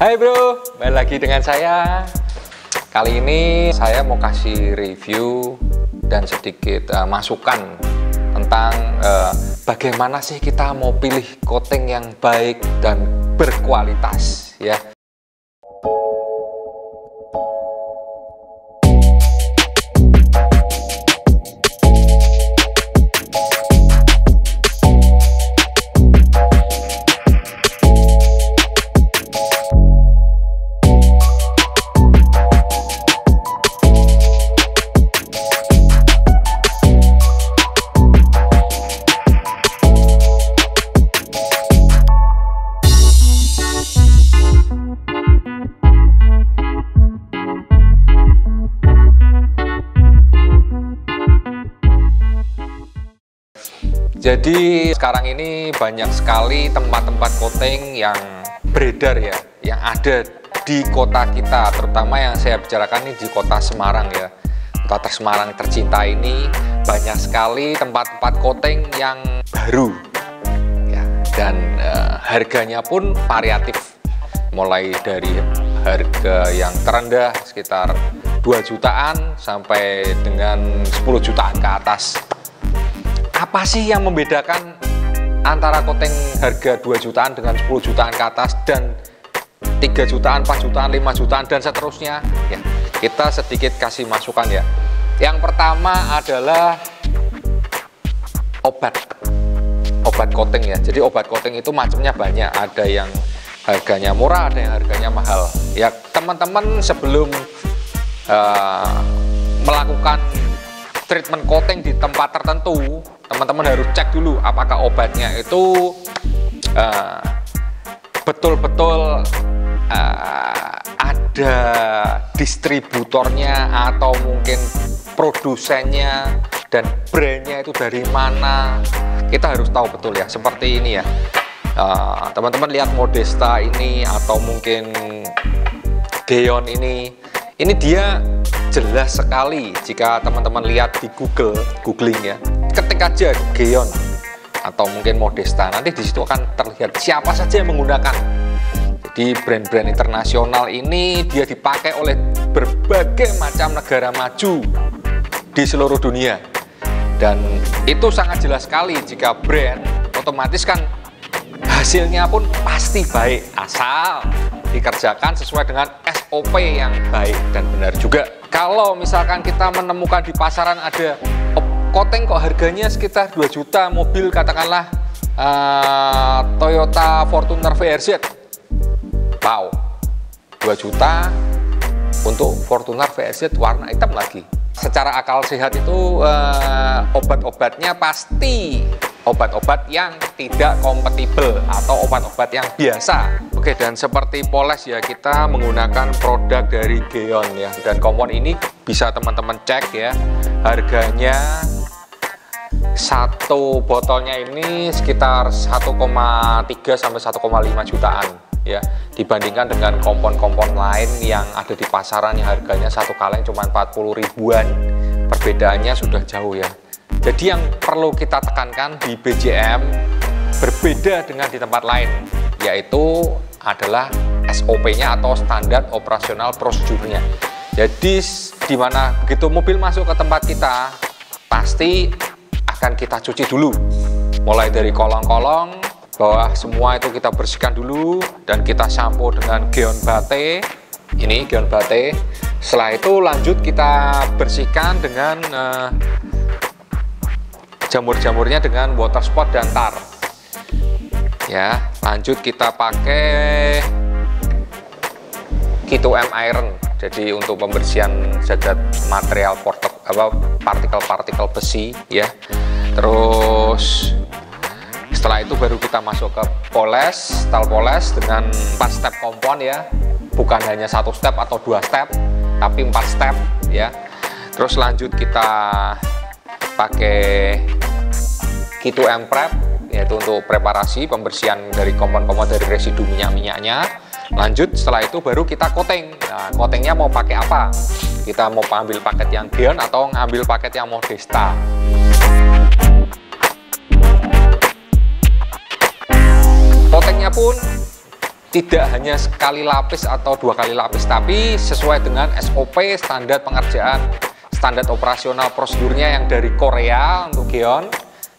Hai bro, balik lagi dengan saya. Kali ini saya mau kasih review dan sedikit masukan tentang bagaimana sih kita mau pilih coating yang baik dan berkualitas ya. Jadi sekarang ini banyak sekali tempat-tempat coating yang beredar ya, yang ada di kota kita, terutama yang saya bicarakan ini di kota Semarang ya. Kota Semarang tercinta ini banyak sekali tempat-tempat coating yang baru ya, dan harganya pun variatif, mulai dari harga yang terendah sekitar 2 jutaan sampai dengan 10 jutaan ke atas. Apa sih yang membedakan antara coating harga 2 jutaan dengan 10 jutaan ke atas dan 3 jutaan, 4 jutaan, 5 jutaan dan seterusnya ya, kita sedikit kasih masukan ya. Yang pertama adalah obat coating ya. Jadi obat coating itu macamnya banyak, ada yang harganya murah, ada yang harganya mahal ya. Teman-teman sebelum melakukan treatment coating di tempat tertentu, teman-teman harus cek dulu apakah obatnya itu betul-betul ada distributornya atau mungkin produsennya dan brandnya itu dari mana. Kita harus tahu betul ya, seperti ini ya. Teman-teman lihat Modesta ini atau mungkin Geon ini dia jelas sekali jika teman-teman lihat di googling ya. Ketik aja Geon atau mungkin Modesta, nanti di situ akan terlihat siapa saja yang menggunakan. Jadi brand-brand internasional ini dia dipakai oleh berbagai macam negara maju di seluruh dunia. Dan itu sangat jelas sekali, jika brand otomatis kan hasilnya pun pasti baik asal dikerjakan sesuai dengan SOP yang baik dan benar juga. Kalau misalkan kita menemukan di pasaran ada coating kok harganya sekitar 2 juta, mobil katakanlah Toyota Fortuner VRZ, wow, 2 juta untuk Fortuner VRZ warna hitam lagi. Secara akal sehat itu obat-obatnya pasti obat-obat yang tidak kompatibel atau obat-obat yang biasa. Oke, dan seperti poles ya, kita menggunakan produk dari Geon ya, dan kompon ini bisa teman-teman cek ya, harganya satu botolnya ini sekitar 1,3 sampai 1,5 jutaan ya, dibandingkan dengan kompon-kompon lain yang ada di pasaran yang harganya satu kaleng cuma 40 ribuan. Perbedaannya sudah jauh ya. Jadi yang perlu kita tekankan di BJM berbeda dengan di tempat lain, yaitu adalah SOP-nya atau standar operasional prosedurnya. Jadi di mana begitu mobil masuk ke tempat kita, pasti akan kita cuci dulu, mulai dari kolong-kolong bawah semua itu kita bersihkan dulu, dan kita sampo dengan Geon Bate. Ini Geon Bate. Setelah itu lanjut kita bersihkan dengan jamur-jamurnya dengan water spot dan tar ya. Lanjut kita pakai K2M iron, jadi untuk pembersihan zat material partikel-partikel besi ya. Terus setelah itu baru kita masuk ke poles, style poles dengan 4 step kompon ya, bukan hanya 1 step atau 2 step tapi 4 step ya. Terus lanjut kita pakai K2M prep, yaitu untuk preparasi pembersihan dari kompon-kompon dari residu minyak-minyaknya. Lanjut setelah itu baru kita coating. Nah, coatingnya mau pakai apa? Kita mau ambil paket yang Geon atau ngambil paket yang Modesta. Coatingnya pun tidak hanya sekali lapis atau 2 kali lapis, tapi sesuai dengan SOP, standar pengerjaan, standar operasional prosedurnya yang dari Korea untuk Geon.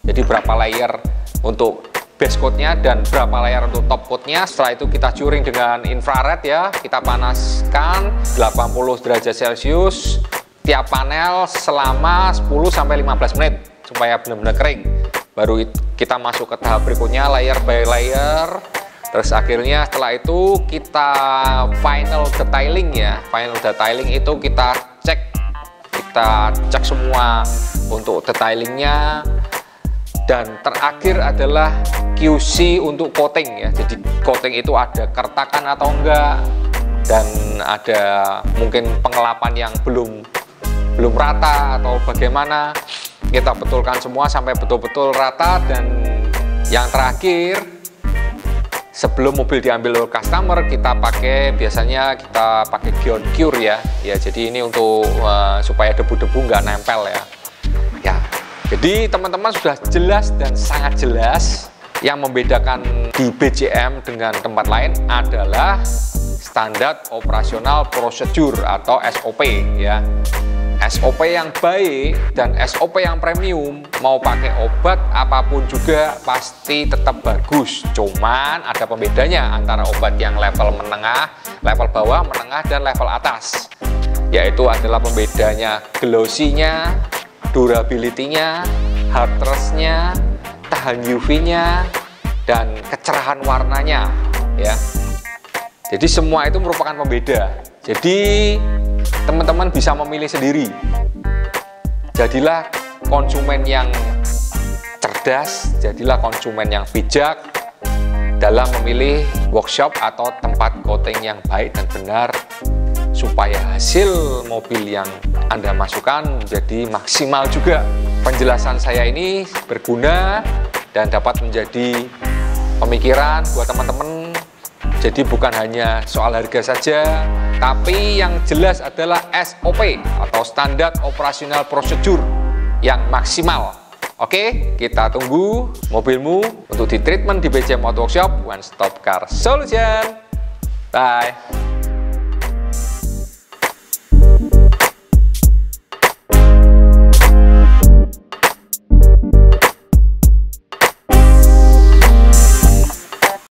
Jadi berapa layer untuk base coatnya dan berapa layer untuk top coatnya. Setelah itu kita curing dengan infrared ya, kita panaskan 80 derajat Celcius tiap panel selama 10-15 menit supaya benar-benar kering. Baru kita masuk ke tahap berikutnya, layer by layer. Terus akhirnya setelah itu kita final detailing ya. Final detailing itu kita cek semua untuk detailingnya. Dan terakhir adalah QC untuk coating ya. Jadi coating itu ada kertakan atau enggak, dan ada mungkin pengelapan yang belum rata atau bagaimana. Kita betulkan semua sampai betul-betul rata. Dan yang terakhir, sebelum mobil diambil oleh customer, biasanya kita pakai Geon Cure ya. Jadi ini untuk supaya debu-debu nggak nempel ya. Jadi teman-teman sudah jelas dan sangat jelas. Yang membedakan di BJM dengan tempat lain adalah standar operasional prosedur atau SOP ya. SOP yang baik dan SOP yang premium, mau pakai obat apapun juga pasti tetap bagus. Cuman ada pembedanya antara obat yang level menengah, level bawah, menengah, dan level atas. Yaitu adalah pembedanya glossy-nya, durability-nya, hardness-nya, tahan UV-nya, dan kecerahan warnanya ya. Jadi semua itu merupakan pembeda. Jadi teman-teman bisa memilih sendiri. Jadilah konsumen yang cerdas, jadilah konsumen yang bijak dalam memilih workshop atau tempat coating yang baik dan benar, supaya hasil mobil yang Anda masukkan menjadi maksimal juga. Penjelasan saya ini berguna dan dapat menjadi pemikiran buat teman-teman. Jadi bukan hanya soal harga saja, tapi yang jelas adalah SOP atau standar operasional prosedur yang maksimal. Oke, kita tunggu mobilmu untuk di treatment di BJM Auto Workshop One Stop Car Solution. Bye.